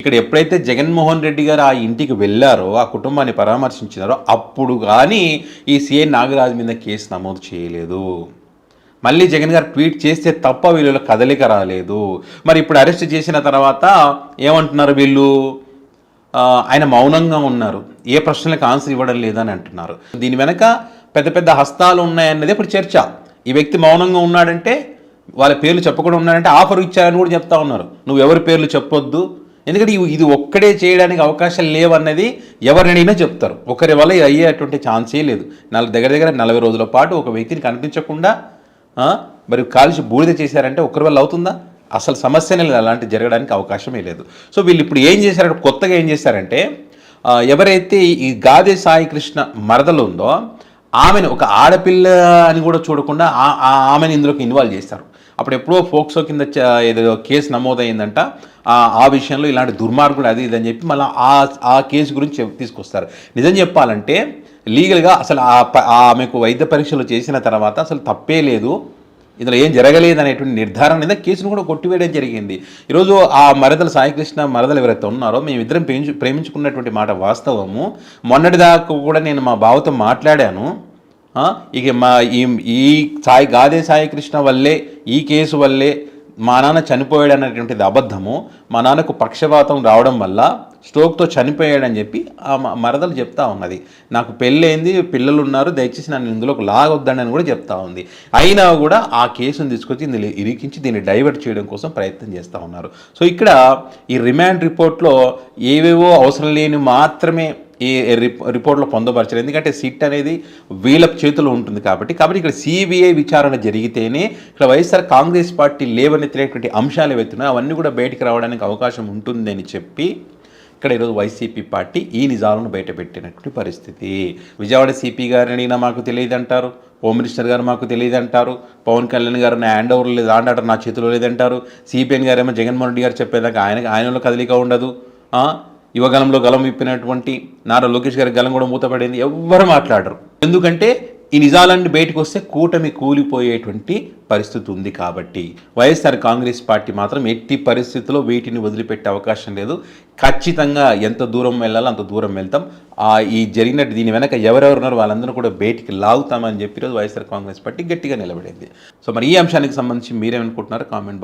ఇక్కడ ఎప్పుడైతే జగన్మోహన్ రెడ్డి గారు ఆ ఇంటికి వెళ్ళారో, ఆ కుటుంబాన్ని పరామర్శించినారో అప్పుడు గానీ ఈ సీఐ నాగరాజు మీద కేసు నమోదు చేయలేదు. మళ్ళీ జగన్ గారు ట్వీట్ చేస్తే తప్ప వీళ్ళలో కదలిక రాలేదు. మరి ఇప్పుడు అరెస్ట్ చేసిన తర్వాత ఏమంటున్నారు వీళ్ళు? ఆయన మౌనంగా ఉన్నారు, ఏ ప్రశ్నలకు ఆన్సర్ ఇవ్వడం లేదని అంటున్నారు. దీని వెనక పెద్ద పెద్ద హస్తాలు ఉన్నాయన్నది ఇప్పుడు చర్చ. ఈ వ్యక్తి మౌనంగా ఉన్నాడంటే, వాళ్ళ పేర్లు చెప్పకుండా ఉన్నాడంటే ఆఫర్ ఇచ్చారని కూడా చెప్తా ఉన్నారు. నువ్వు ఎవరి పేర్లు చెప్పొద్దు, ఎందుకంటే ఇది ఒక్కడే చేయడానికి అవకాశాలు లేవన్నది ఎవరినైనా చెప్తారు. ఒకరి వల్ల ఇది అయ్యేటువంటి ఛాన్సే లేదు. దగ్గర దగ్గర 40 రోజుల పాటు ఒక వ్యక్తిని కనిపించకుండా మరి కాల్చి బూడిద చేశారంటే ఒకరి వల్ల అవుతుందా? అసలు సమస్యనే లేదు, అలాంటి జరగడానికి అవకాశమే లేదు. సో వీళ్ళు ఇప్పుడు ఏం చేశారంటే, కొత్తగా ఏం చేశారంటే, ఎవరైతే ఈ గాదే సాయి కృష్ణ మరదలు ఉందో ఆమెను ఒక ఆడపిల్ల అని కూడా చూడకుండా ఆమెను ఇందులోకి ఇన్వాల్వ్ చేస్తారు. అప్పుడు ఎప్పుడో ఫోక్సో కింద ఏదో కేసు నమోదైందంట. ఆ విషయంలో ఇలాంటి దుర్మార్గుడు అది ఇదని చెప్పి మళ్ళీ ఆ కేసు గురించి తీసుకొస్తారు. నిజం చెప్పాలంటే లీగల్గా అసలు ఆమెకు వైద్య పరీక్షలు చేసిన తర్వాత అసలు తప్పే లేదు, ఇందులో ఏం జరగలేదు అనేటువంటి నిర్ధారణ మీద కేసును కూడా కొట్టివేయడం జరిగింది. ఈరోజు ఆ మరదలు సాయికృష్ణ మరదలు ఎవరైతే ఉన్నారో, మేమిద్దరం ప్రేమించుకున్నటువంటి మాట వాస్తవము. మొన్నటిదాకా కూడా నేను మా బావతో మాట్లాడాను. ఇక ఈ గాదే సాయికృష్ణ వల్లే, ఈ కేసు వల్లే మా నాన్న చనిపోయాడు అనేటువంటిది అబద్ధము. మా నాన్నకు పక్షపాతం రావడం వల్ల స్ట్రోక్తో చనిపోయాడని చెప్పి ఆ మరదలు చెప్తా ఉన్నది. నాకు పెళ్ళైంది, పిల్లలు ఉన్నారు, దయచేసి నన్ను ఇందులోకి లాగొద్దని అని కూడా చెప్తా ఉంది. అయినా కూడా ఆ కేసును తీసుకొచ్చి ఇందులో ఇరికించి దీన్ని డైవర్ట్ చేయడం కోసం ప్రయత్నం చేస్తూ ఉన్నారు. సో ఇక్కడ ఈ రిమాండ్ రిపోర్ట్లో ఏవేవో అవసరం లేని మాత్రమే ఈ రిపోర్ట్లో పొందపరచారు. ఎందుకంటే సిట్ అనేది వీళ్ళ చేతిలో ఉంటుంది కాబట్టి ఇక్కడ సిబిఐ విచారణ జరిగితేనే ఇక్కడ వైఎస్ఆర్ కాంగ్రెస్ పార్టీ లేవనెత్తినటువంటి అంశాలు ఏవైతున్నాయో అవన్నీ కూడా బయటికి రావడానికి అవకాశం ఉంటుందని చెప్పి ఇక్కడ ఈరోజు వైసీపీ పార్టీ ఈ నిజాలను బయటపెట్టినటువంటి పరిస్థితి. విజయవాడ సిపి గారిని అడిగినా మాకు తెలియదు అంటారు, హోమ్ మినిస్టర్ గారు మాకు తెలియదు అంటారు, పవన్ కళ్యాణ్ గారు నా హ్యాండ్ ఓవర్ లేదు ఆర్డర్ నా చేతిలో లేదంటారు, సిపిఎన్ గారు ఏమో జగన్మోహన్ రెడ్డి గారు చెప్పేదాకా ఆయనలో కదలిక ఉండదు, యువగలంలో గలం విప్పినటువంటి నారా లోకేష్ గారి గలం కూడా మూతపడింది, ఎవ్వరు మాట్లాడరు. ఎందుకంటే ఈ నిజాలన్నీ బయటకు వస్తే కూటమి కూలిపోయేటువంటి పరిస్థితి ఉంది. కాబట్టి వైఎస్ఆర్ కాంగ్రెస్ పార్టీ మాత్రం ఎట్టి పరిస్థితుల్లో వీటిని వదిలిపెట్టే అవకాశం లేదు. ఖచ్చితంగా ఎంత దూరం వెళ్ళాలో అంత దూరం వెళ్తాం. ఈ జరిగినట్టు దీని వెనక ఎవరెవరున్నారో వాళ్ళందరూ కూడా బయటికి లాగుతామని చెప్పి ఈరోజు వైఎస్ఆర్ కాంగ్రెస్ పార్టీ గట్టిగా నిలబడింది. సో మరి ఈ అంశానికి సంబంధించి మీరేమనుకుంటున్నారో కామెంట్